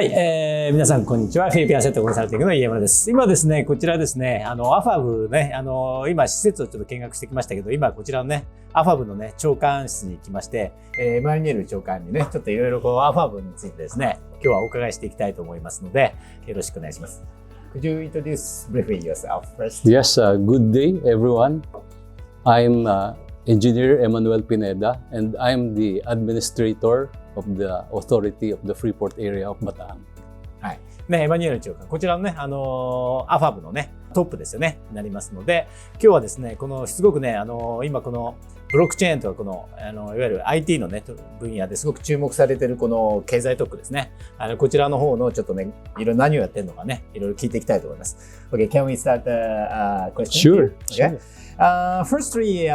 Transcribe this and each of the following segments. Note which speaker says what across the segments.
Speaker 1: はい、皆さんこんにちは。フィリピンアセットコンサルティングの家村です。今ですね、こちらですね、アファブね、今施設をちょっと見学してきましたけど、今こちらのね、アファブのね、長官室に来まして、周りにいる長官にね、ちょっといろいろこうアファブについてですね、今日はお伺いしていきたいと思いますので、よろしくお願いします。Could you introduce briefly yourself first?
Speaker 2: Yes, good day everyone. I'm Engineer Emmanuel Pineda and I'm the Administrator of the Authority of the Freeport Area of Bataan.
Speaker 1: はい。ね、エマニュエル長官、こちらのね、アファブのね、トップですよね、なりますので、今日はですね、このすごくね、今このブロックチェーンとかこの、いわゆる IT のね、分野ですごく注目されているこの経済特区ですね。こちらの方のちょっっとね、いろいろ何をやってるのかね、いろいろ聞いていきたいと思います。Okay, can we start the question?
Speaker 2: Sure.
Speaker 1: Okay. Firstly,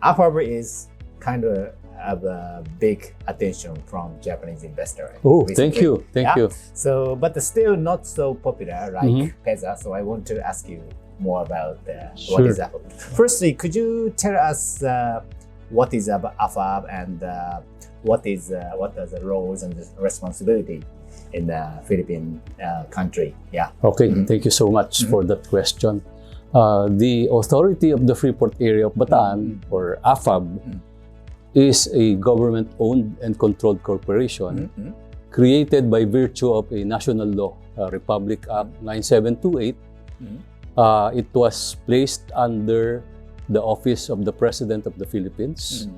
Speaker 1: Afab is kind of a big attention from Japanese investor.
Speaker 2: Oh,
Speaker 1: recently.
Speaker 2: thank you.
Speaker 1: So, but still not so popular like Pesa. So I want to ask you more about what is Afab. Firstly, could you tell us what is Afab and what are the roles and the responsibility in the Philippine country? Yeah.
Speaker 2: Okay, thank you so much for that question. The Authority of the Freeport Area of Bataan, or Afab, is a government-owned and controlled corporation created by virtue of a national law, Republic Act 9728. It was placed under the Office of the President of the Philippines,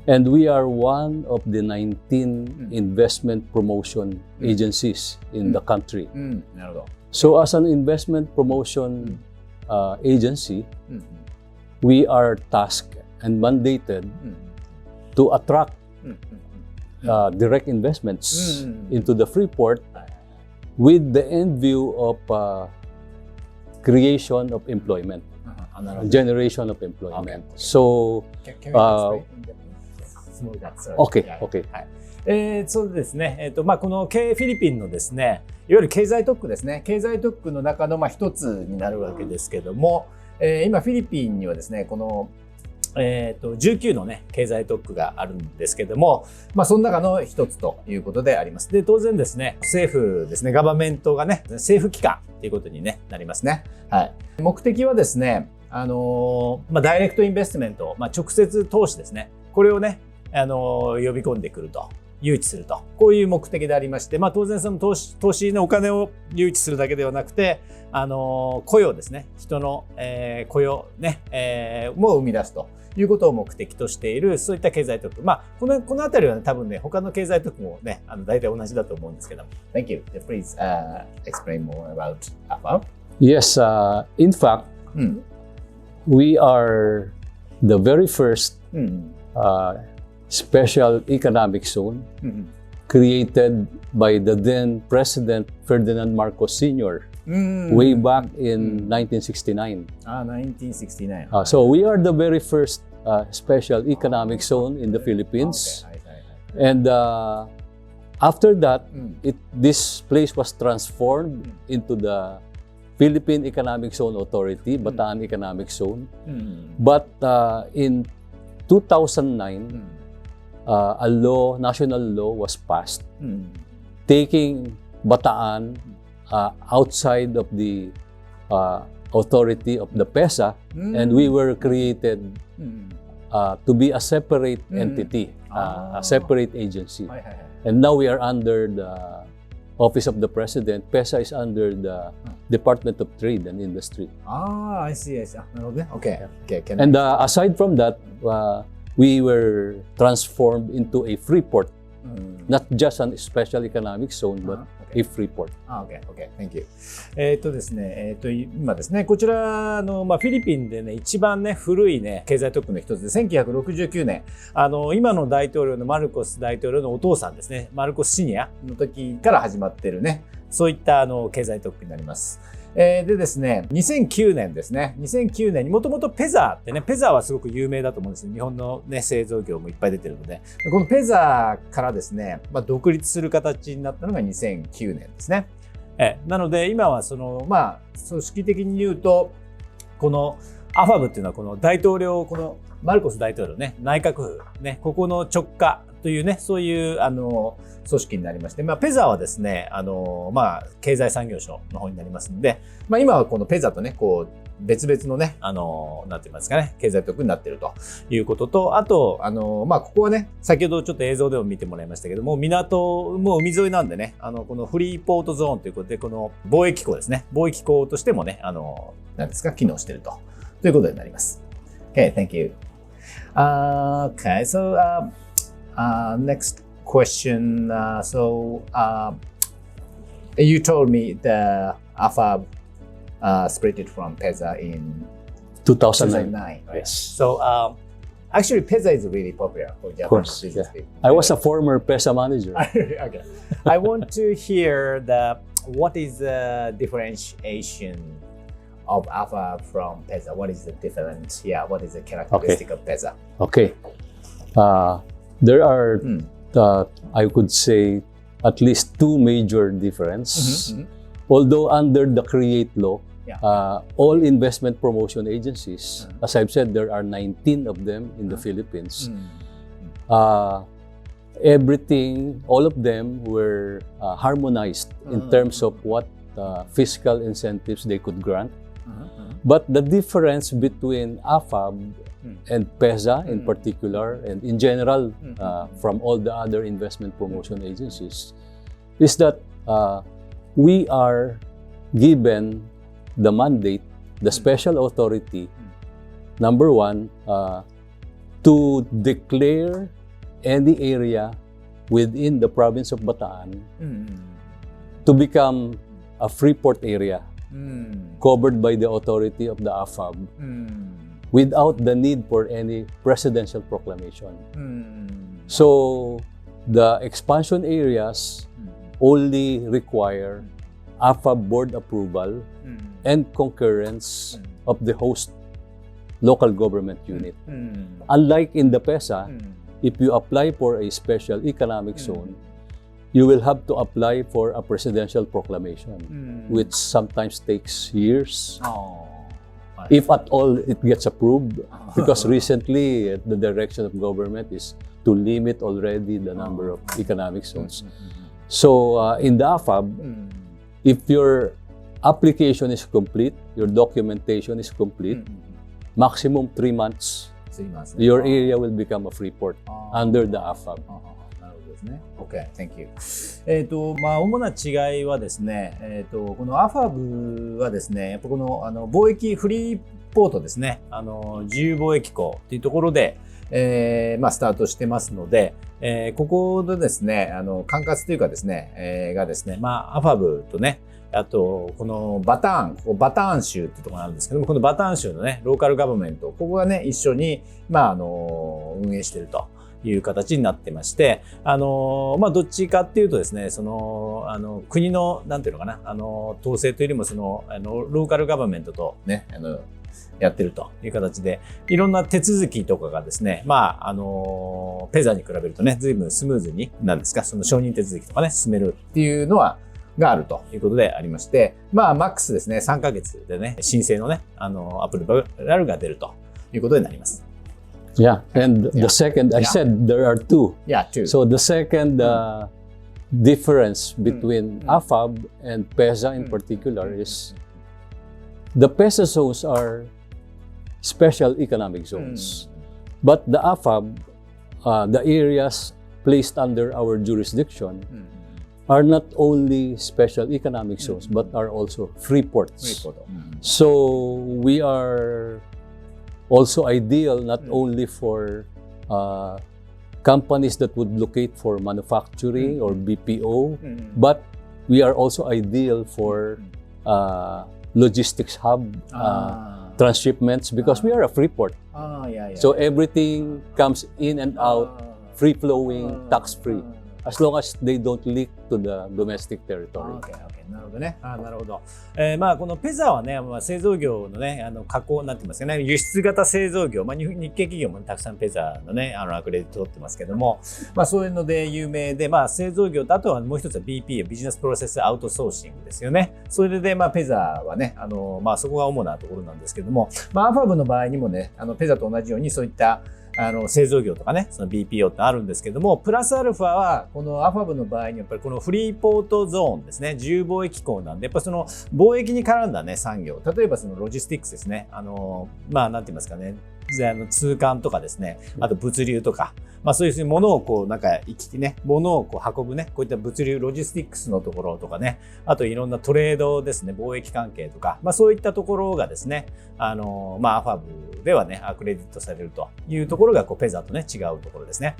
Speaker 2: and we are one of the 19 investment promotion agencies in the country. So as an investment promotion agency, we are tasked and mandated to attract direct investments into the Freeport with the end view of creation of employment, generation of employment. So,
Speaker 1: can we explain in Japanese?
Speaker 2: okay.
Speaker 1: そうですね。このフィリピンのですね、いわゆる経済特区ですね。経済特区の中の一つになるわけですけども、今フィリピンにはですね、この19のね、経済特区があるんですけども、その中の一つということであります。で、当然ですね、政府ですね、ガバメントがね、政府機関ということに、ね、なりますね。はい。目的はですね、ダイレクトインベストメント、直接投資ですね。これをね、呼び込んでくると。誘致すると、こういう目的でありまして、当然その投資のお金を誘致するだけではなくて、雇用ですね、人の、雇用ね、も生み出すということを目的としている、そういった経済特区。このあたりは、ね、多分ね、他の経済特区もね、大体同じだと思うんですけども。Thank you. Please explain more about Afab.
Speaker 2: Yes, in fact, we are the very first special economic zone created by the then President Ferdinand Marcos Sr. Way back in 1969.
Speaker 1: 1969.
Speaker 2: So we are the very first special economic zone in the Philippines. And after that, this place was transformed into the Philippine Economic Zone Authority, Bataan Economic Zone. But in 2009, a national law was passed taking Bataan outside of the authority of the PESA, and we were created to be a separate entity, a separate agency. And now we are under the Office of the President. PESA is under the Department of Trade and Industry.
Speaker 1: I see. Okay.
Speaker 2: And aside from that, we were transformed into a free port, not just a special economic zone, but a free port.
Speaker 1: Okay. Thank you. ですね、今ですね、こちらのフィリピンでね、一番ね古いね経済特区の一つで、1969年、今の大統領のマルコス大統領のお父さんですね、マルコスシニアの時から始まっているね、そういった経済特区になります。でですね、2009年ですね。2009年にもともとペザーってね、ペザーはすごく有名だと思うんですね。日本のね、製造業もいっぱい出てるので。このペザーからですね、独立する形になったのが2009年ですね。なので今はその、組織的に言うと、このAfabっていうのはこの大統領、このマルコス大統領ね、内閣府ね、ここの直下というね、そういう組織になりまして、ペザはですね、経済産業省の方になりますので、今はこのペザとね、こう別々のね、なんて言いますかね、経済特区になっているということと、あと、ここはね、先ほどちょっと映像でも見てもらいましたけども、港も海沿いなんでね、このフリーポートゾーンということで、この貿易港ですね、貿易港としてもね、なんですか、機能しているということになります。Okay, thank you. Okay, so next question. You told me the Afab split it from PEZA in 2009. Right?
Speaker 2: Yes.
Speaker 1: So actually, PEZA is really popular for Japanese business people.
Speaker 2: I was a former PEZA manager.
Speaker 1: Okay. I want to hear what is the differentiation of Afab from PEZA? What is the difference? Yeah, what is the characteristic of PEZA?
Speaker 2: Okay. There are, I could say, at least two major differences. Although under the CREATE law, all investment promotion agencies, as I've said, there are 19 of them in the Philippines. Everything, all of them were harmonized in terms of what fiscal incentives they could grant. But the difference between Afab and PEZA in particular, and in general from all the other investment promotion agencies, is that we are given the mandate, the special authority, number one, to declare any area within the province of Bataan to become a free port area covered by the authority of the Afab without the need for any presidential proclamation. So the expansion areas only require Afab board approval and concurrence of the host local government unit. Unlike in the PEZA, if you apply for a special economic zone, you will have to apply for a presidential proclamation, which sometimes takes years. If at all it gets approved, because recently the direction of government is to limit already the number of economic zones. So in the Afab, if your application is complete, your documentation is complete, maximum 3 months, your area will become a free port under the Afab.
Speaker 1: Okay, thank you. 主な違いはですね、この Afab はですね、やっぱこの貿易フリーポートですね、自由貿易港というところで、スタートしてますので、ここでですね、管轄というかですね、がですね、Afab とね、あと、このバターン州っていうところなんですけども、このバターン州のね、ローカルガバメント、ここがね、一緒に、運営しているという形になってまして、どっちかっていうとですね、国の、なんていうのかな、統制というよりも、ローカルガバメントとね、やってるという形で、いろんな手続きとかがですね、ペザに比べるとね、随分スムーズに、なんですか、その承認手続きとかね、進めるっていうのがあるということでありまして、マックスですね、3ヶ月でね、申請のね、アプリバルが出るということになります。
Speaker 2: Yeah, and the second, I said there are two.
Speaker 1: Yeah, two.
Speaker 2: So the second difference between Afab and PEZA in particular is the PEZA zones are special economic zones. But the Afab, the areas placed under our jurisdiction, are not only special economic zones, but are also free ports. So we are also ideal not only for companies that would locate for manufacturing or BPO, but we are also ideal for logistics hub, transshipments, because we are a free port. So everything comes in and out, free-flowing, tax-free, as long as they don't leak to the domestic territory.
Speaker 1: Okay. なるほどね。なるほど。このペザはね、製造業のね、加工なんて言いますかね、輸出型製造業、日系企業もたくさんペザのね、アクレディット取ってますけども、そういうので有名で、製造業と、あとはもう一つは BP、ビジネスプロセスアウトソーシングですよね。それで、ペザはね、そこが主なところなんですけども、Afabの場合にもね、ペザと同じようにそういった製造業とかね、その BPO ってあるんですけども、プラスアルファは、このアファブの場合にやっぱりこのフリーポートゾーンですね、自由貿易港なんで、やっぱその貿易に絡んだね、産業、例えばそのロジスティックスですね、なんて言いますかね、通関とかですね、あと物流とか、そういうものをこう、物をこう運ぶね、こういった物流、ロジスティックスのところとかね、あといろんなトレードですね、貿易関係とか、そういったところがですね、アファブではね、アクレディットされるというところが、こう、ペザーとね、違うところですね。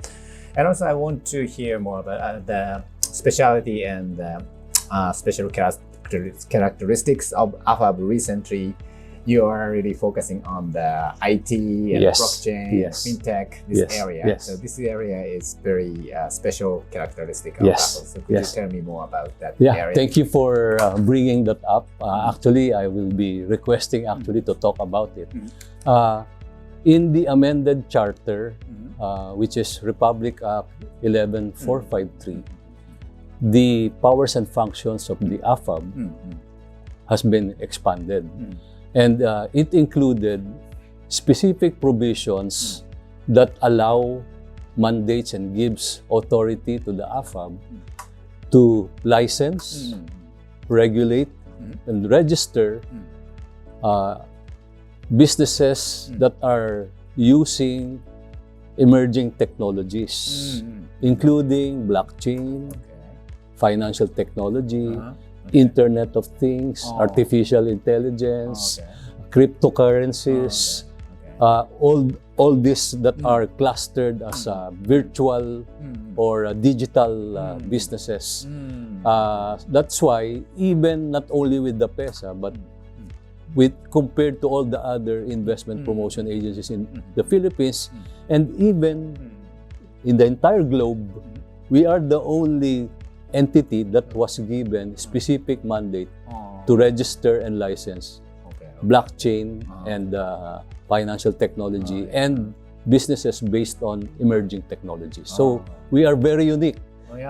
Speaker 1: And also, I want to hear more about the specialty and special characteristics of Afab recently. You are really focusing on the IT and blockchain, fintech, this area. So this area is very special characteristic of Apple. So could you tell me more about that area?
Speaker 2: Thank you for bringing that up. Actually, I will be requesting to talk about it. In the amended charter, which is Republic Act 11453, the powers and functions of the Afab has been expanded. And it included specific provisions that allow mandates and gives authority to the Afab to license, regulate, and register businesses that are using emerging technologies, including blockchain, financial technology, Internet of Things, artificial intelligence, cryptocurrencies, all this that are clustered as virtual or digital businesses. That's why even not only with the PESA, but compared to all the other investment promotion agencies in the Philippines and even in the entire globe, we are the only entity that was given specific mandate to register and license blockchain and financial technology and businesses based on emerging technologies. So we are very unique.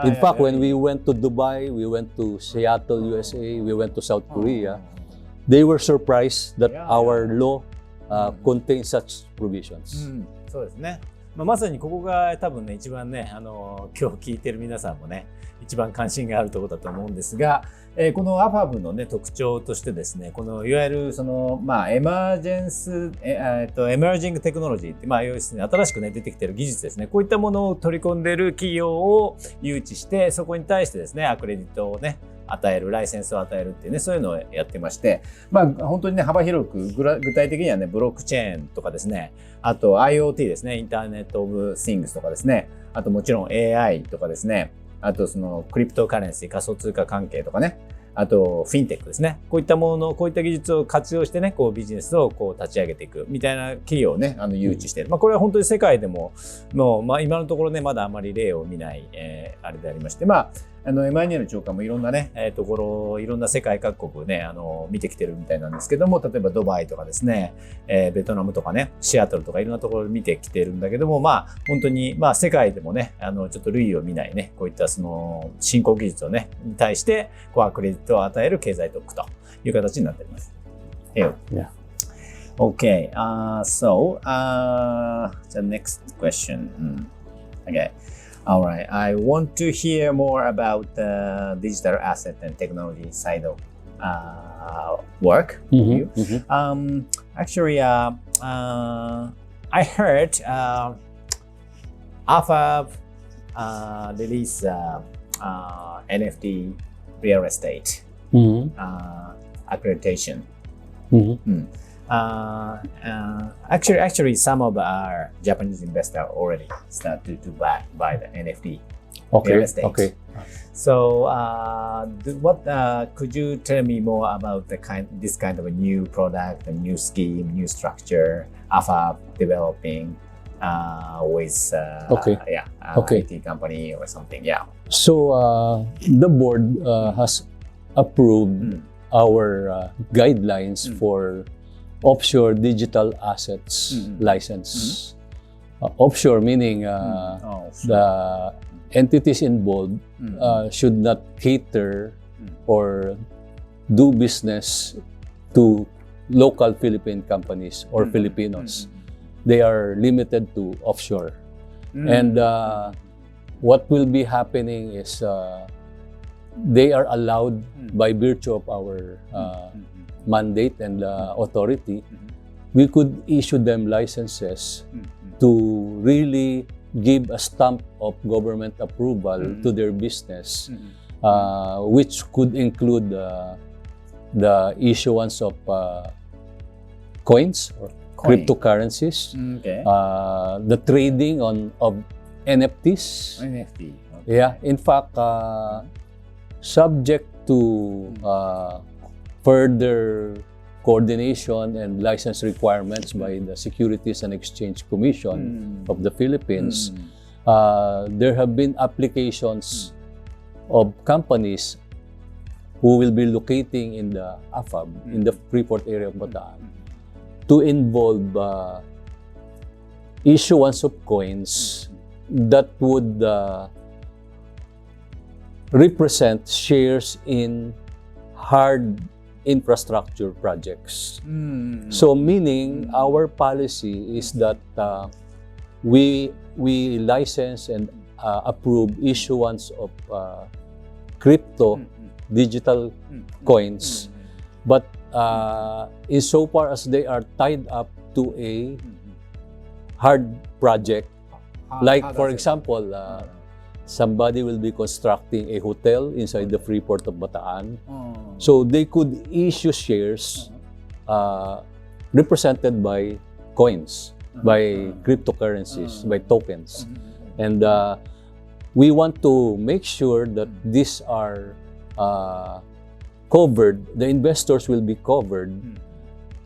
Speaker 2: In fact, when we went to Dubai, we went to Seattle, USA, we went to South Korea, they were surprised that our law contains such provisions.
Speaker 1: そうですね。まさにここが多分ね、一番ね、今日聞いてる皆さんもね、一番関心があるところだと思うんですが、このアファブのね、特徴としてですね、このいわゆるその、エマージングテクノロジーって、要するに新しくね、出てきている技術ですね、こういったものを取り込んでいる企業を誘致して、そこに対してですね、アクレディットをね、与える、ライセンスを与えるっていうね、そういうのをやってまして、本当にね、幅広く、具体的にはね、ブロックチェーンとかですね、あと IoT ですね、インターネットオブシングスとかですね、あともちろん AI とかですね、あとそのクリプトカレンシー、仮想通貨関係とかね、あとフィンテックですね。こういったもの、こういった技術を活用してね、こうビジネスをこう立ち上げていくみたいな企業をね、誘致している。これは本当に世界でも、今のところね、まだあまり例を見ない、あれでありまして、エマニュエル長官もいろんなね、いろんな世界各国ね、見てきてるみたいなんですけども、例えばドバイとかですね、ベトナムとかね、シアトルとかいろんなところで見てきてるんだけども、本当に、世界でもね、ちょっと類を見ないね、こういったその、新興技術をね、に対して、こうアクレディットを与える経済特区という形になっています。
Speaker 2: Yeah.
Speaker 1: Okay, so the next question. Okay. All right. I want to hear more about the digital asset and technology side of work. Actually, I heard Afab release NFT real estate accreditation. Actually, some of our Japanese investors already started to buy the NFT real estate.
Speaker 2: Okay.
Speaker 1: So, could you tell me more about this kind of a new product, a new scheme, new structure, Afab developing with IT company or something? Yeah.
Speaker 2: So the board has approved our guidelines for offshore digital assets license. Offshore meaning the entities involved should not cater or do business to local Philippine companies or Filipinos. they are limited to offshore. And what will be happening is they are allowed by virtue of our mandate and authority, we could issue them licenses to really give a stamp of government approval to their business, which could include the issuance of coins or cryptocurrencies, the trading of NFTs.
Speaker 1: NFT.
Speaker 2: Yeah, in fact, subject to further coordination and license requirements by the Securities and Exchange Commission of the Philippines, there have been applications of companies who will be locating in the Afab, in the Freeport area of Bataan, to involve issuance of coins that would represent shares in hard infrastructure projects. So meaning our policy is that we license and approve issuance of crypto digital coins, but insofar as they are tied up to a hard project, like for example, somebody will be constructing a hotel inside the Freeport of Bataan. So they could issue shares represented by coins, by cryptocurrencies, by tokens. And we want to make sure that these are covered, the investors will be covered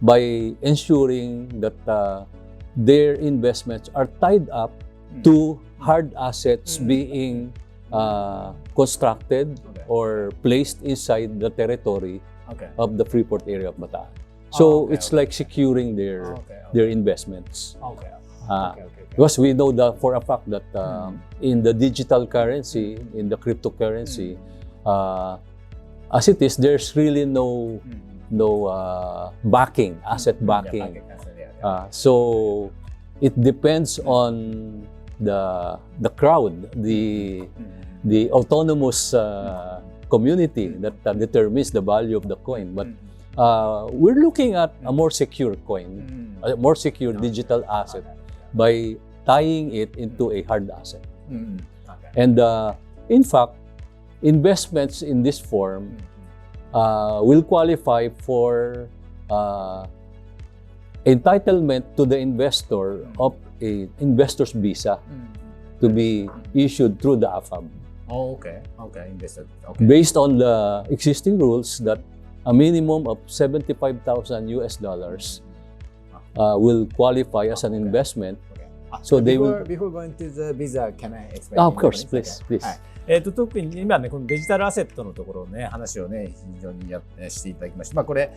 Speaker 2: by ensuring that their investments are tied up to hard assets being constructed or placed inside the territory of the Freeport area of Bataan. So it's like securing their investments. Because we know that for a fact that in the digital currency, in the cryptocurrency, as it is, there's really no backing, asset backing. So it depends on the crowd, the autonomous community that determines the value of the coin. But we're looking at a more secure coin, a more secure digital asset by tying it into a hard asset. And in fact, investments in this form will qualify for entitlement to the investor of an investor's visa to be issued through the Afab.
Speaker 1: Investor.
Speaker 2: Based on the existing rules that a minimum of $75,000 US will qualify as an investment. So they will.
Speaker 1: Before going to the visa, can I explain?
Speaker 2: Of course, please.
Speaker 1: 特に今ね、このデジタルアセットのところをね、話をね、非常にしていただきました。これ、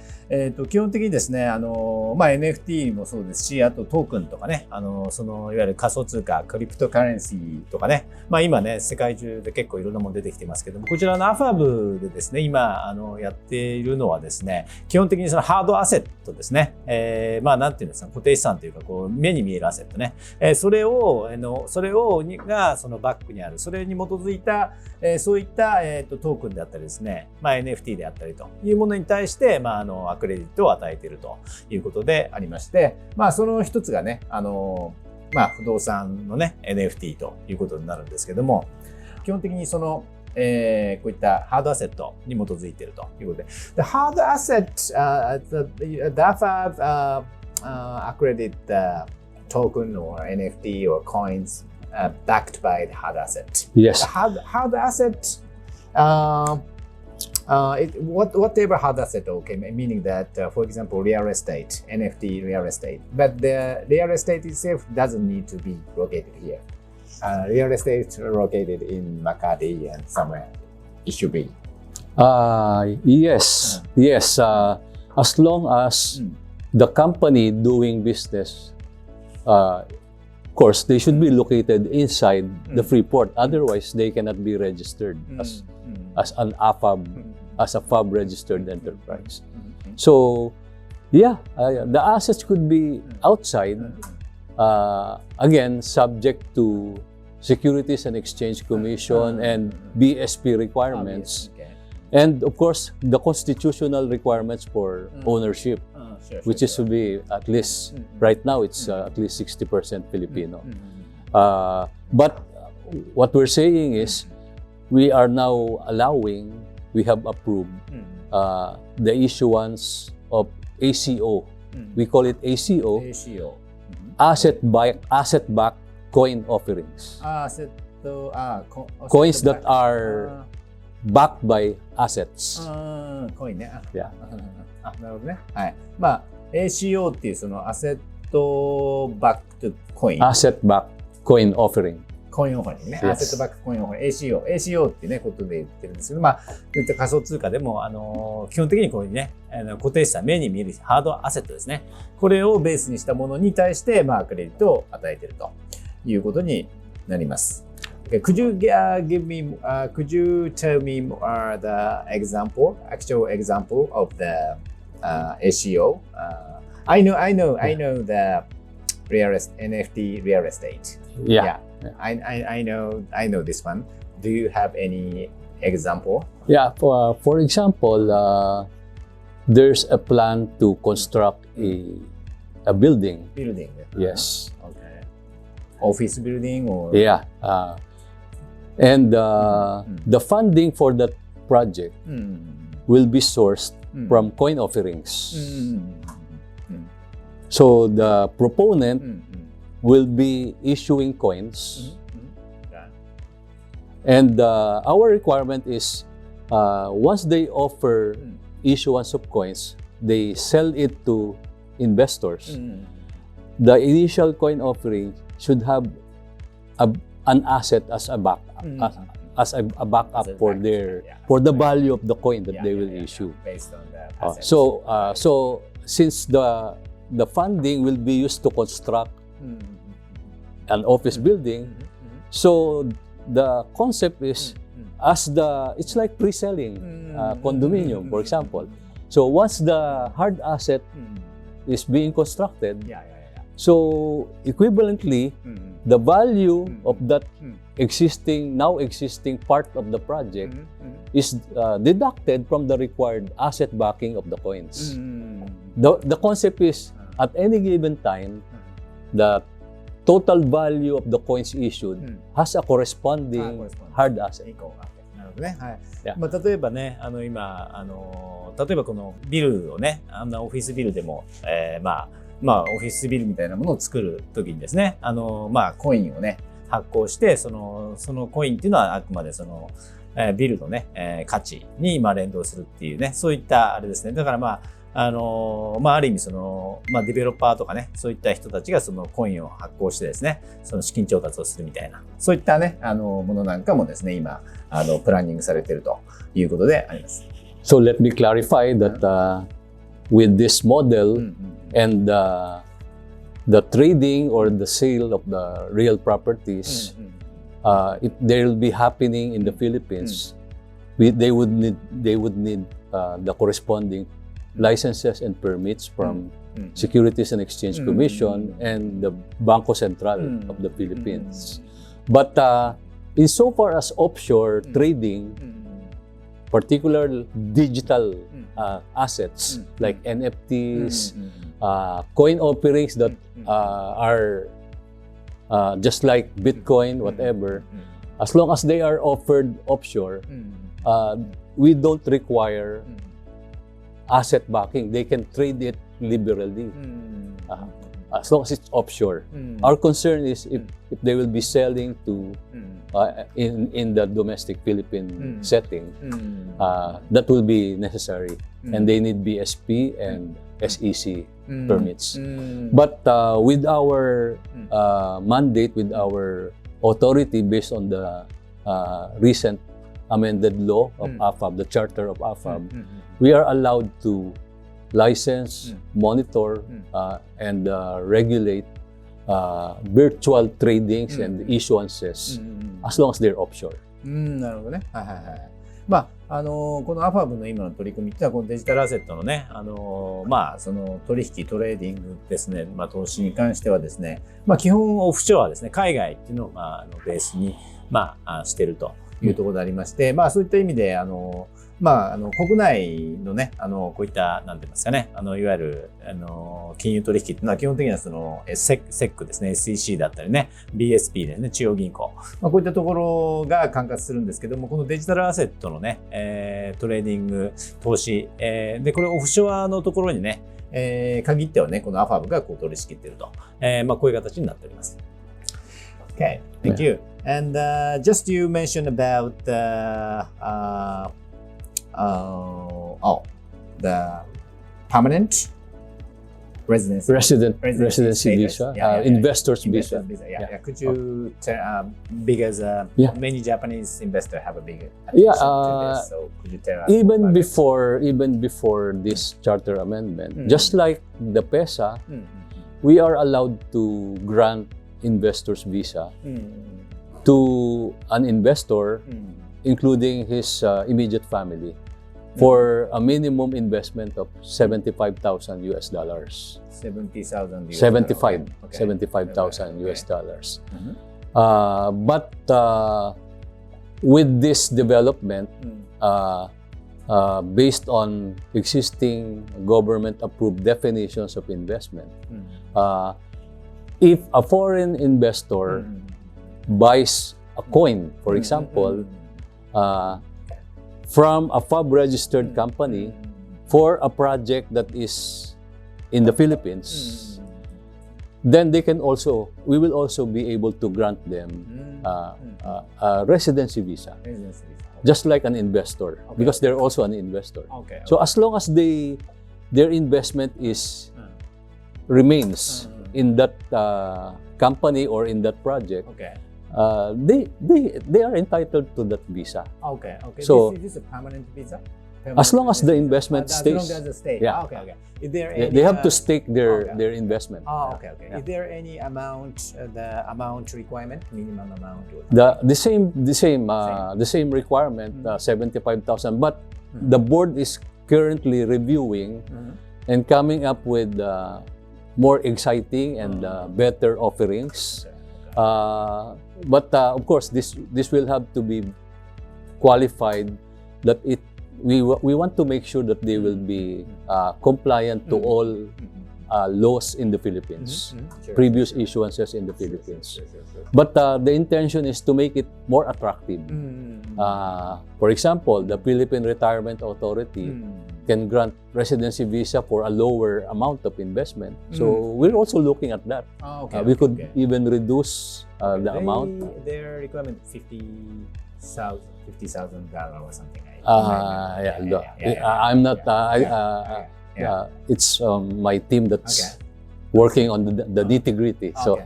Speaker 1: 基本的にですね、NFT もそうですし、あとトークンとかね、そのいわゆる仮想通貨、クリプトカレンシーとかね、今ね、世界中で結構いろんなもの出てきてますけども、こちらのアファブでですね、今、やっているのはですね、基本的にそのハードアセットですね、なんていうんですか、固定資産というか、こう、目に見えるアセットね、それがそのバックにある、それに基づいたそういった、トークンであったりですね、NFT であったりというものに対して、アクレディットを与えているということでありまして、その一つがね、不動産のね、NFT ということになるんですけども、基本的にその、こういったハードアセットに基づいているということで、The hard asset, the Afab accredit token or NFT or coins backed by the hard asset.
Speaker 2: Yes.
Speaker 1: The hard asset, whatever hard asset, meaning that, for example, real estate, NFT real estate. But the real estate itself doesn't need to be located here. Real estate located in Makati and somewhere. It should be.
Speaker 2: Yes. As long as the company doing business, of course, they should be located inside the Freeport. Otherwise, they cannot be registered as an Afab, as a FAB registered enterprise. So, the assets could be outside, again, subject to Securities and Exchange Commission and BSP requirements. And of course, the constitutional requirements for ownership, which is to be at least, right now, it's at least 60% Filipino. But what we're saying is, we are now allowing, we have approved the issuance of ACO. We call it ACO, asset-backed coin offerings. Coins that are backed by assets.
Speaker 1: コインね。
Speaker 2: Yeah.
Speaker 1: なるほどね。はい。まあ ACO っていうそのアセットバックコイン。
Speaker 2: Asset-backed coin offering.
Speaker 1: コインオファリングね。アセットバックコインオファリング。ACO っていうね、ことで言ってるんですけど、まあ、こういった仮想通貨でも、基本的にこういうね、固定した目に見えるハードアセットですね。これをベースにしたものに対して、まあ、クレジットを与えているということになります。Could you could you tell me the actual example of the ACO? I know the NFT real estate.
Speaker 2: Yeah.
Speaker 1: I know this one. Do you have any example?
Speaker 2: Yeah. For example, there's a plan to construct a building.
Speaker 1: Building.
Speaker 2: Yes.
Speaker 1: Okay. Office building or?
Speaker 2: Yeah. And the funding for that project will be sourced from coin offerings. So the proponent will be issuing coins. And our requirement is once they offer issuance of coins, they sell it to investors. The initial coin offering should have an asset as a backup, for the value of the coin that they will issue.
Speaker 1: Based on the assets.
Speaker 2: So since the funding will be used to construct an office building, so the concept is it's like pre-selling condominium, for example. So once the hard asset is being constructed, so equivalently, the value of that now existing part of the project is deducted from the required asset backing of the coins. The concept is, at any given time, the total value of the coins issued has a corresponding hard asset.
Speaker 1: なるほどね。はい。まあ、例えばね、今、例えばこのビルをね、オフィスビルでも、まあ、オフィスビルみたいなものを作るときにですね、まあ、コインをね、発行して、そのコインっていうのはあくまでその、ビルのね、価値に、まあ、連動するっていうね、そういったあれですね。だからまあ、まあ、ある意味まあ、デベロッパーとかね、そういった人たちがそのコインを発行してですね、その資金調達をするみたいな、そういったね、ものなんかもですね、今、プランニングされているということであります。
Speaker 2: So let me clarify that with this model and the trading or the sale of the real properties, they will be happening in the Philippines. They would need the corresponding licenses and permits from Securities and Exchange Commission and the Bangko Sentral of the Philippines. But insofar as offshore trading, particular digital assets like NFTs, coin offerings that are just like Bitcoin, whatever, as long as they are offered offshore, we don't require asset backing. They can trade it liberally as long as it's offshore. Our concern is if they will be selling to in the domestic Philippine setting, that will be necessary, and they need BSP and SEC permits. But with our mandate, with our authority based on the recent amended law of Afab, the charter of Afab, we are allowed to license, monitor, and regulate virtual tradings and issuances as long as they're offshore.
Speaker 1: なるほどね。はいはいはい。このアファブの今の取り組みっていうのは、このデジタルアセットのね、その取引、トレーディングですね、投資に関してはですね、基本オフショアですね、海外っていうのを、ベースに、してるというところでありまして、そういった意味で、国内のね、こういった、なんて言いますかね、いわゆる、金融取引っていうのは基本的にはその、SEC ですね、SEC だったりね、BSP ですね、中央銀行。こういったところが管轄するんですけども、このデジタルアセットのね、トレーディング、投資、で、これオフショアのところにね、限ってはね、このアファブがこう取り仕切っていると。こういう形になっております。Okay, thank you. And just you mentioned about the permanent residency
Speaker 2: visa, investors visa.
Speaker 1: Could you tell, because many Japanese investors have a big attention to this, so could you tell us
Speaker 2: even before this charter amendment, just like the PESA, we are allowed to grant investors visa to an investor, including his immediate family, for a minimum investment of $75,000 US.
Speaker 1: 70,000 US.
Speaker 2: 75,000 US dollars. But with this development, based on existing government-approved definitions of investment, if a foreign investor buys a coin, for example, from a FAB-registered company for a project that is in the Philippines, then we will also be able to grant them a residency visa, just like an investor, because they're also an investor. So as long as their investment remains in that company or in that project, they are entitled to that visa. So
Speaker 1: this is a permanent visa?
Speaker 2: As long as the investment stays.
Speaker 1: As long as it stays.
Speaker 2: Yeah.
Speaker 1: Is there any,
Speaker 2: they have to stake their investment.
Speaker 1: Yeah. Is there any amount, the amount requirement, minimum amount?
Speaker 2: The same requirement, 75,000. But the board is currently reviewing and coming up with more exciting and better offerings. But of course, this will have to be qualified that we want to make sure that they will be compliant to all laws in the Philippines, previous issuances in the Philippines. But the intention is to make it more attractive. For example, the Philippine Retirement Authority can grant residency visa for a lower amount of investment. So we're also looking at that. We could even reduce the amount.
Speaker 1: Their requirement $50,000 or something.
Speaker 2: I'm not. It's my team that's working on the nitty-gritty. So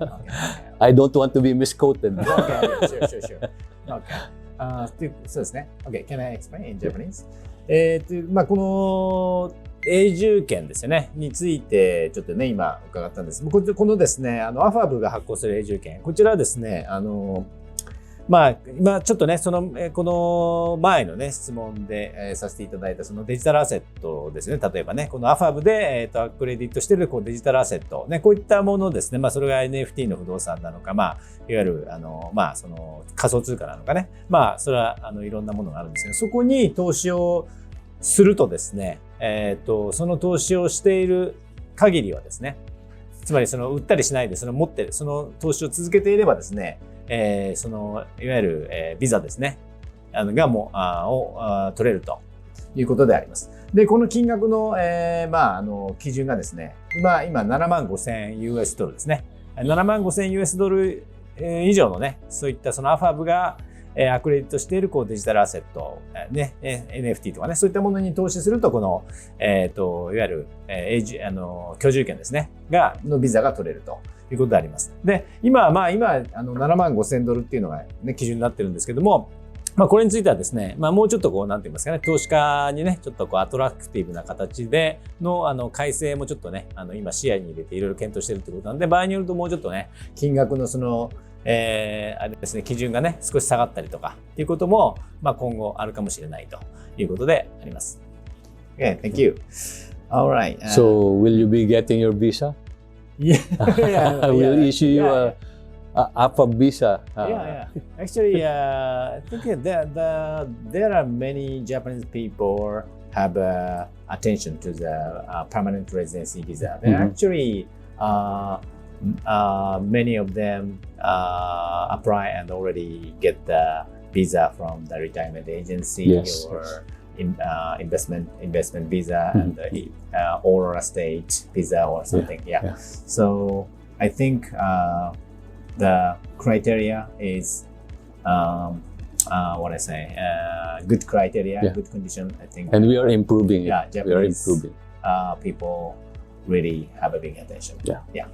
Speaker 2: I don't want to be misquoted.
Speaker 1: Sure. Okay. そうですね。Okay, can I explain in Japanese? この永住権ですよねについてちょっとね今伺ったんです。このですねアファブが発行する永住権、こちらはですね今ちょっとねこの前のね質問で、させていただいたそのデジタルアセットですね。例えばねこのアファブでクレディットしているデジタルアセットね、こういったものですね。それが NFT の不動産なのか、いわゆるその仮想通貨なのかね。それはいろんなものがあるんですけど、そこに投資をするとですね、その投資をしている限りはですね、つまり売ったりしないで持ってその投資を続けていればですね。いわゆる、ビザですねがを取れるということであります。でこの金額の、基準がですね今75,000 US ドルですね。75,000 US ドル以上のねそういったそのアファブがアクレディットしているデジタルアセット、NFT とかねそういったものに投資するとこの、いわゆる、居住権ですねのビザが取れるということであります。で今75,000 ドルっていうのが、ね、基準になってるんですけども、これについてはですね、もうちょっとなんて言いますかね、投資家にね、ちょっとアトラクティブな形での、改正もちょっとね、今視野に入れていろいろ検討しているということなんで、場合によるともうちょっとね、金額のあれですね、基準がね、少し下がったりとか、っていうことも、今後あるかもしれないということであります。Okay, thank you. All right.
Speaker 2: So, will you be getting your visa?
Speaker 1: Yeah.
Speaker 2: I will issue you a Afab visa.
Speaker 1: Yeah. Actually, I think there are many Japanese people have attention to the permanent residency visa. There actually many of them apply and already get the visa from the retirement agency or investment visa and Aurora State visa or something. Yeah. So I think the criteria is what I say, good criteria, good condition. I think,
Speaker 2: and we are improving.
Speaker 1: Japanese people really have a big attention. Yeah.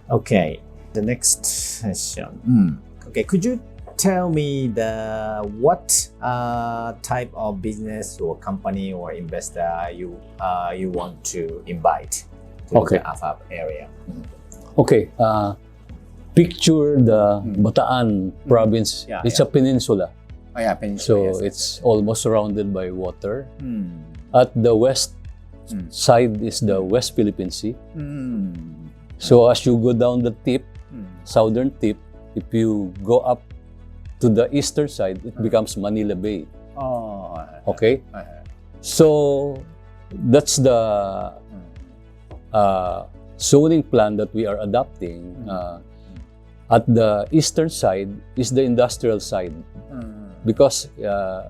Speaker 1: Okay. The next session. Okay. Could you tell me what type of business or company or investor you want to invite to the Afab area?
Speaker 2: Okay. Picture the Bataan province. It's a peninsula.
Speaker 1: Peninsula.
Speaker 2: So it's almost surrounded by water. At the west side is the West Philippine Sea. So as you go down the tip, southern tip, if you go up to the eastern side, it becomes Manila Bay. Okay? So that's the zoning plan that we are adopting. At the eastern side is the industrial side because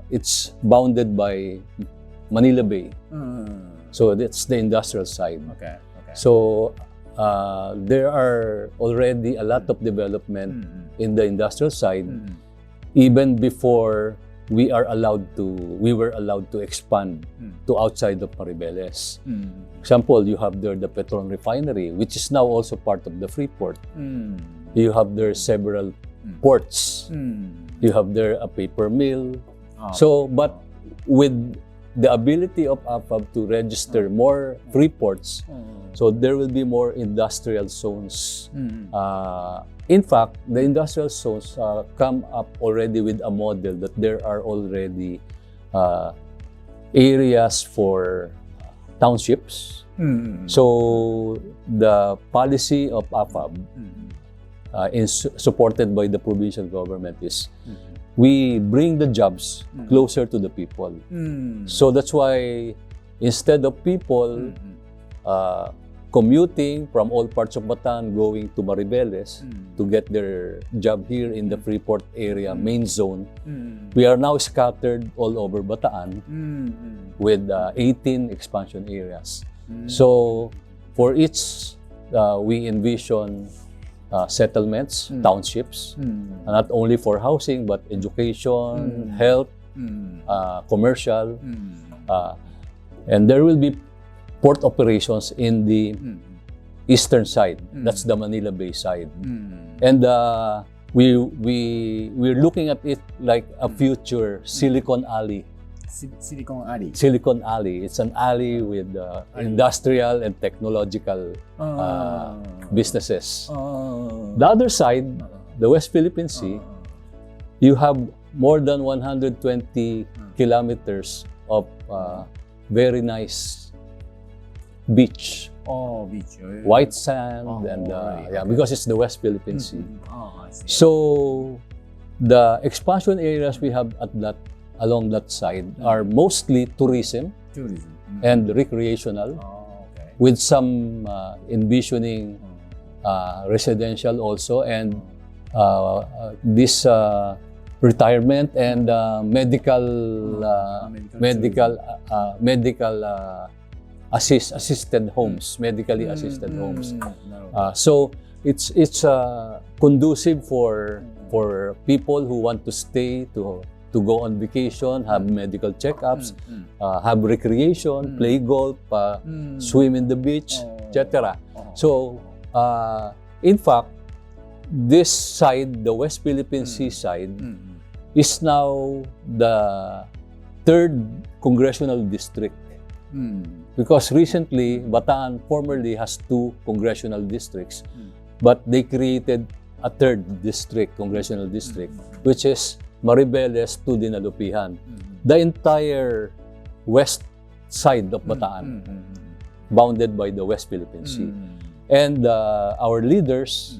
Speaker 2: it's bounded by Manila Bay. So that's the industrial side. So there are already a lot of development in the industrial side even before we were allowed to expand to outside of Maribeles. Example, you have there the Petron Refinery, which is now also part of the Freeport. You have there several ports. You have there a paper mill. So, but with the ability of Afab to register more free ports, so there will be more industrial zones. In fact, the industrial zones come up already with a model that there are already areas for townships. So the policy of Afab supported by the provincial government is we bring the jobs closer to the people. So that's why instead of people commuting from all parts of Bataan going to Maribeles to get their job here in the Freeport area main zone, we are now scattered all over Bataan with 18 expansion areas. So for each, we envision settlements, townships, not only for housing but education, health, commercial, and there will be port operations in the eastern side. That's the Manila Bay side, and we're looking at it like a future Silicon Alley. Silicon Alley. It's an alley with industrial and technological businesses. The other side, the West Philippine Sea, you have more than 120 kilometers of very nice beach. White sand and because it's the West Philippine Sea. So the expansion areas we have along that side are mostly tourism and recreational, with some envisioning residential also, and this retirement and medical assisted homes, medically assisted homes. So it's conducive for people who want to stay, to go on vacation, have medical checkups, have recreation, play golf, swim in the beach, etc. So, in fact, this side, the West Philippine Sea side, is now the 3rd congressional district. Because recently, Bataan formerly has 2 congressional districts, but they created a 3rd congressional district, which is Maribeles to Dinalupihan. The entire west side of Bataan, bounded by the West Philippine Sea. And our leaders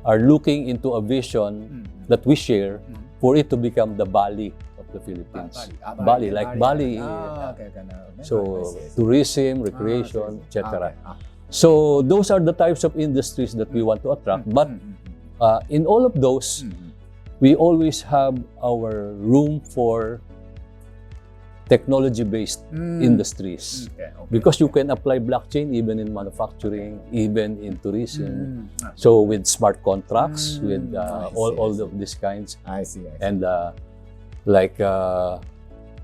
Speaker 2: are looking into a vision that we share for it to become the Bali of the Philippines. Bali, like Bali. So, tourism, recreation, etc. So, those are the types of industries that we want to attract. But in all of those, we always have our room for technology-based industries. Because you can apply blockchain even in manufacturing, even in tourism. So with smart contracts, with all of these kinds.
Speaker 1: I see.
Speaker 2: And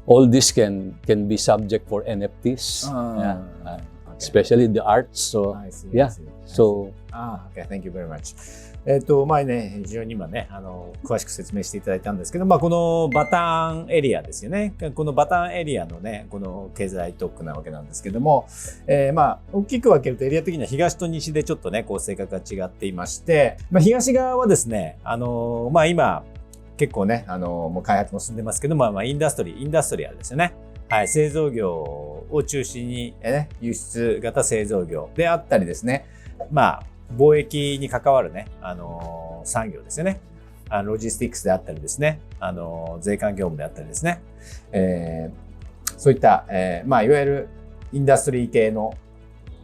Speaker 2: all this can be subject for NFTs, especially the arts. So
Speaker 1: Okay, thank you very much. 前ね、非常に今ね、詳しく説明していただいたんですけど、このバターンエリアですよね。このバターンエリアのね、この経済特区なわけなんですけども、大きく分けるとエリア的には東と西でちょっとね、こう性格が違っていまして、東側はですね、今、結構ね、もう開発も進んでますけど、インダストリアルですよね。はい、製造業を中心に、輸出型製造業であったりですね、貿易に関わるね、産業ですよね。ロジスティックスであったりですね、税関業務であったりですね、そういった、いわゆるインダストリー系の、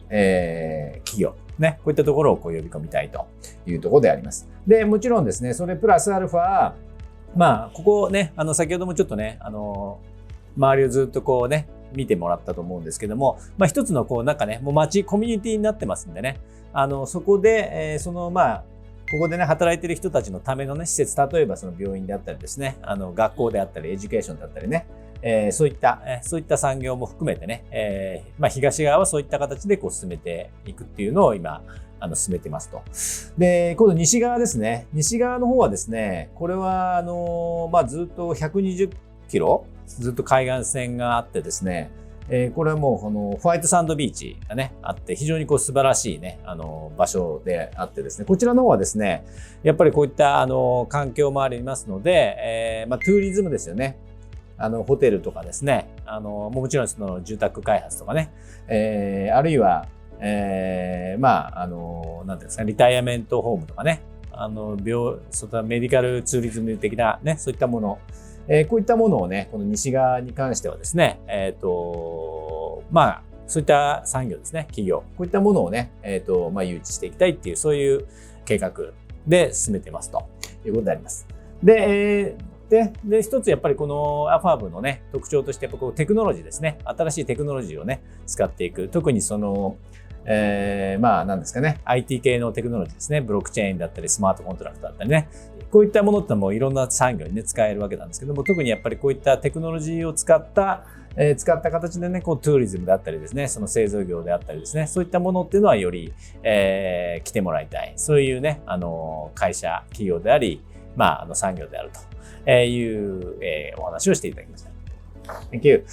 Speaker 1: 企業、ね、こういったところをこう呼び込みたいというところであります。で、もちろんですね、それプラスアルファ、ここね、先ほどもちょっとね、周りをずっとこうね、見てもらったと思うんですけども、一つのこうなんかね、もう街、コミュニティになってますんでね、そこで、ここでね、働いてる人たちのためのね、施設、例えばその病院であったりですね、学校であったり、エデュケーションであったりね、そういった産業も含めてね、東側はそういった形でこう進めていくっていうのを今、進めてますと。で、今度西側ですね。西側の方はですね、これは、ずっと120キロ、ずっと海岸線があってですね、これはもうホワイトサンドビーチがね、あって、非常にこう素晴らしいね、場所であってですね、こちらの方はですね、やっぱりこういった環境もありますので、トゥーリズムですよね。ホテルとかですね、もちろんその住宅開発とかね、あるいは、なんていうんですか、リタイアメントホームとかね、メディカルツーリズム的なね、そういったもの、こういったものをね、この西側に関してはですね、そういった産業ですね、企業、こういったものをね、誘致していきたいっていう、そういう計画で進めてますということであります。で、一つやっぱりこのアファブのね、特徴としてやっぱこうテクノロジーですね、新しいテクノロジーをね、使っていく。特にその、何ですかね、IT 系のテクノロジーですね、ブロックチェーンだったり、スマートコントラクトだったりね、こういったものってもういろんな産業にね、使えるわけなんですけども、特にやっぱりこういったテクノロジーを使った形でね、こうトゥーリズムだったりですね、その製造業であったりですね、そういったものっていうのはより、来てもらいたい。そういうね、会社、企業であり、産業であるという、お話をしていただきました。Thank you.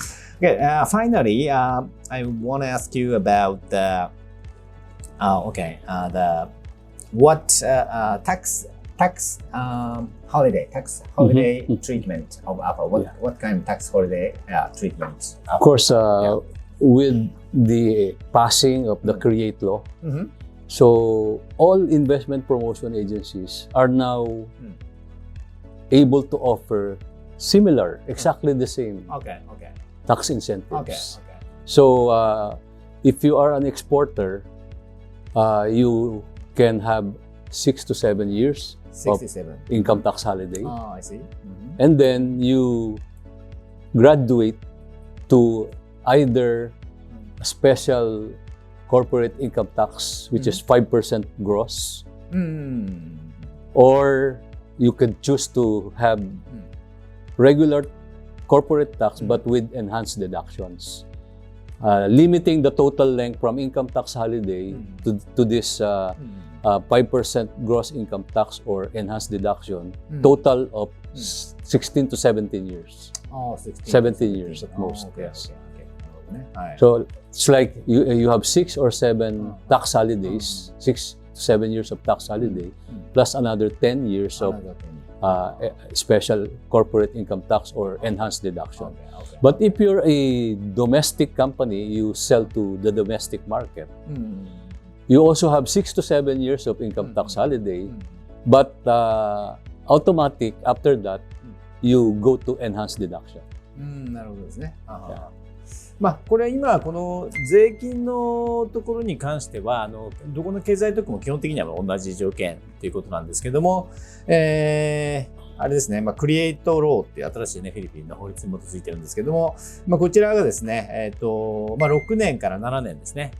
Speaker 1: Okay, finally, I want to ask you about what tax holiday treatment of Afab. What kind of tax holiday treatment?
Speaker 2: Of course, with the passing of the Create Law, so all investment promotion agencies are now able to offer similar, exactly the same tax incentives. So if you are an exporter, you can have 6 to 7 years of income tax holiday.
Speaker 1: Oh, I see.
Speaker 2: And then you graduate to either a special corporate income tax, which is 5% gross, or you could choose to have regular corporate tax but with enhanced deductions, limiting the total length from income tax holiday to this 5% gross income tax or enhanced deduction, total of 16 to 17 years.
Speaker 1: Oh, 16.
Speaker 2: 17 years at most.
Speaker 1: Okay,
Speaker 2: Yes.
Speaker 1: okay.
Speaker 2: So it's like you have 6 or 7 tax holidays, 6 to 7 years of tax holiday, plus another 10 years of special corporate income tax or enhanced deduction.
Speaker 1: Okay.
Speaker 2: But if you're a domestic company, you sell to the domestic market. You also have 6 to 7 years of income tax holiday, but automatic after that, you go to enhanced deduction.
Speaker 1: なるほどですね。まあこれ今この税金のところに関してはどこの経済特区も基本的には同じ条件ということなんですけども、あれですね、クリエイトローっていう新しいねフィリピンの法律に基づいてるんですけども、こちらがですね、6年から7年ですね、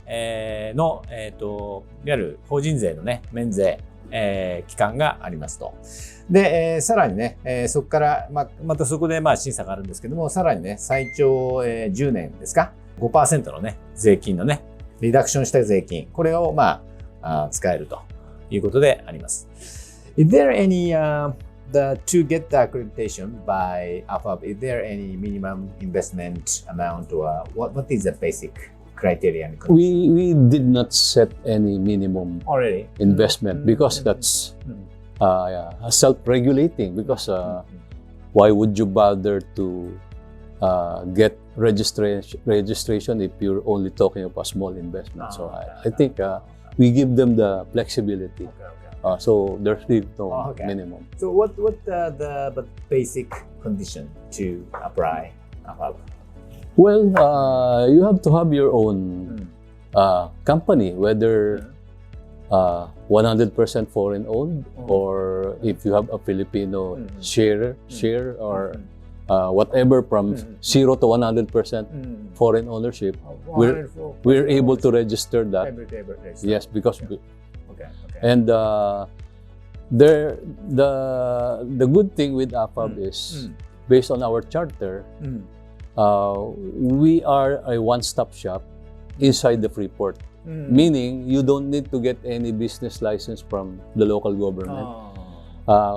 Speaker 1: のいわゆる法人税のね免税期間がありますと。で、さらにね、そこから、またそこで審査があるんですけども、さらにね、最長、10年ですか、5% のね、税金のね、リダクションした税金、これを使えるということであります。Is there any, to get the accreditation by Afab, is there any minimum investment amount or what is the basic criteria and condition?
Speaker 2: We did not set any minimum
Speaker 1: already
Speaker 2: investment because that's self-regulating. Because why would you bother to get registration if you're only talking about small investment? So I think we give them the flexibility. So there's no minimum.
Speaker 1: So what the basic condition to apply?
Speaker 2: Well, you have to have your own company, whether 100% foreign owned or if you have a Filipino share or whatever from 0 to 100% foreign ownership, we're able to register that. Yes, because and the good thing with Afab is based on our charter. We are a one-stop shop inside the free port, meaning you don't need to get any business license from the local government.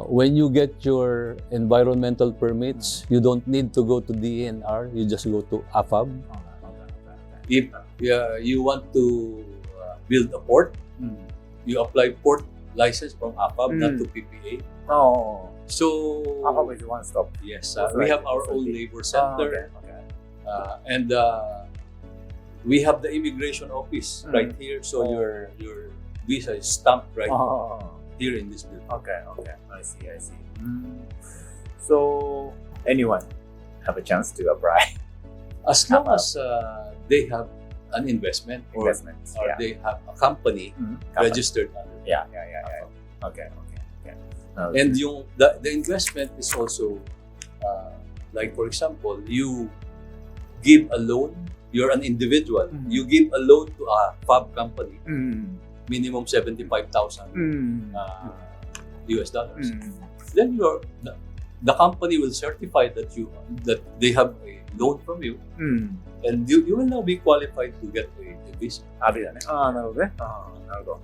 Speaker 2: When you get your environmental permits, you don't need to go to DNR, you just go to Afab. If you want to build a port, you apply port license from Afab, not to PPA. So
Speaker 1: Afab is one stop.
Speaker 2: Yes, we have our own labor center. And we have the immigration office right here, so your visa is stamped right here in this building.
Speaker 1: Okay, I see. So anyone have a chance to apply
Speaker 2: as long as they have an investment or they have a company registered under.
Speaker 1: Okay.
Speaker 2: And the investment is also like, for example, you give a loan, you're an individual, you give a loan to a fab company, minimum 75,000 US dollars. Then the company will certify that they have a loan from you, and you will now be qualified to get a visa.
Speaker 1: なるほどね。なるほ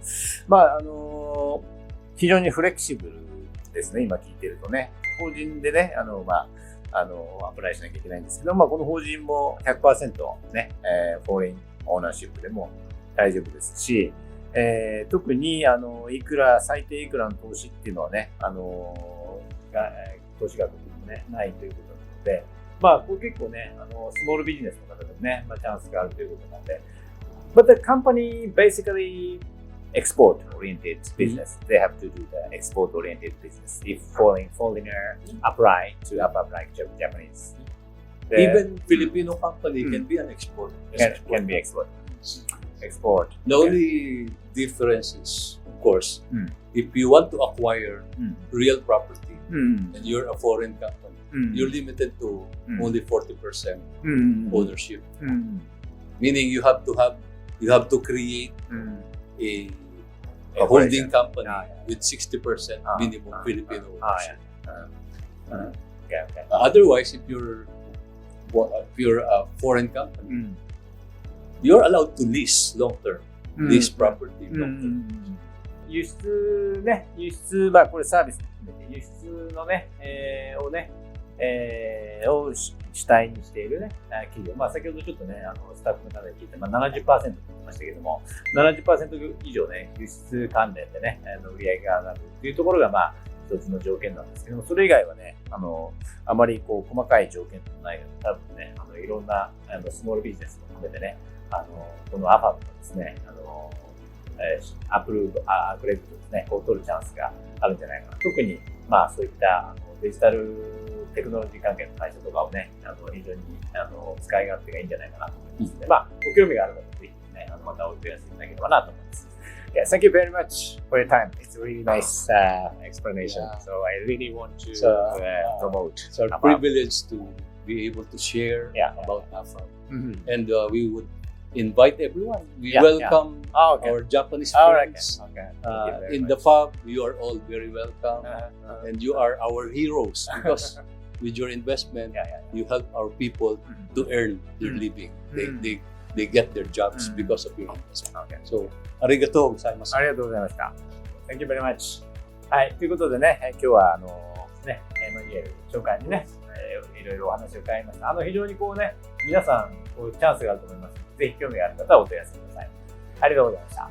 Speaker 1: ど。非常にフレキシブルですね、今聞いてるとね。法人でね、アプライしなきゃいけないんですけど、この法人も 100% ね、フォーリンオーナーシップでも大丈夫ですし、特に最低いくらの投資っていうのはね、投資額もね、ないということなので、これ結構ね、スモールビジネスの方でもね、チャンスがあるということなので、But the company basically export-oriented business. They have to do the export-oriented business. If foreigner apply to Afab like Japanese,
Speaker 2: even Filipino company can be an export.
Speaker 1: Can be export.
Speaker 2: The only difference is, of course, if you want to acquire real property and you're a foreign company, you're limited to only 40% ownership. Meaning you have to create a holding company with 60% minimum Filipino ownership. Otherwise, if you're a foreign company, you're allowed to lease long-term, lease property long-term.
Speaker 1: 輸出ね、まあこれサービス含めて輸出のね、を主体にしているね、企業。まあ先ほどちょっとね、スタッフの方に聞いて、まあ 70% と言ってましたけども、70% 以上ね、輸出関連でね、売り上げが上がるっていうところが、まあ、一つの条件なんですけども、それ以外はね、あまりこう、細かい条件とないので、多分ね、いろんな、スモールビジネスも含めてね、このアファブのですね、アクレディットですね、こう取るチャンスがあるんじゃないかな。特に、まあ、そういったデジタルテクノロジー関係の会社とかをね、非常に使い勝手がいいんじゃないかなと思いますので、まあ、ご興味がある方はぜひね、またお問い合わせいただければなと思います。Yeah, thank you very much for your time. It's a really nice explanation.
Speaker 2: Yeah.
Speaker 1: So I really want to promote.
Speaker 2: It's our privilege to be able to share about Afab. And we would invite everyone. We welcome our Japanese friends. In the FAB, you are all very welcome. And you are our heroes because with your investment, you help our people to earn their living. They get their jobs because of your investment. So, arigatou gozaimasu.
Speaker 1: ありがとうございました。Thank you very much. はい、ということでね、今日はね、マニュエル紹介にね、いろいろお話を伺いました。非常にこうね、皆さんこうチャンスがあると思いますので、ぜひ興味がある方はお問い合わせください。ありがとうございました。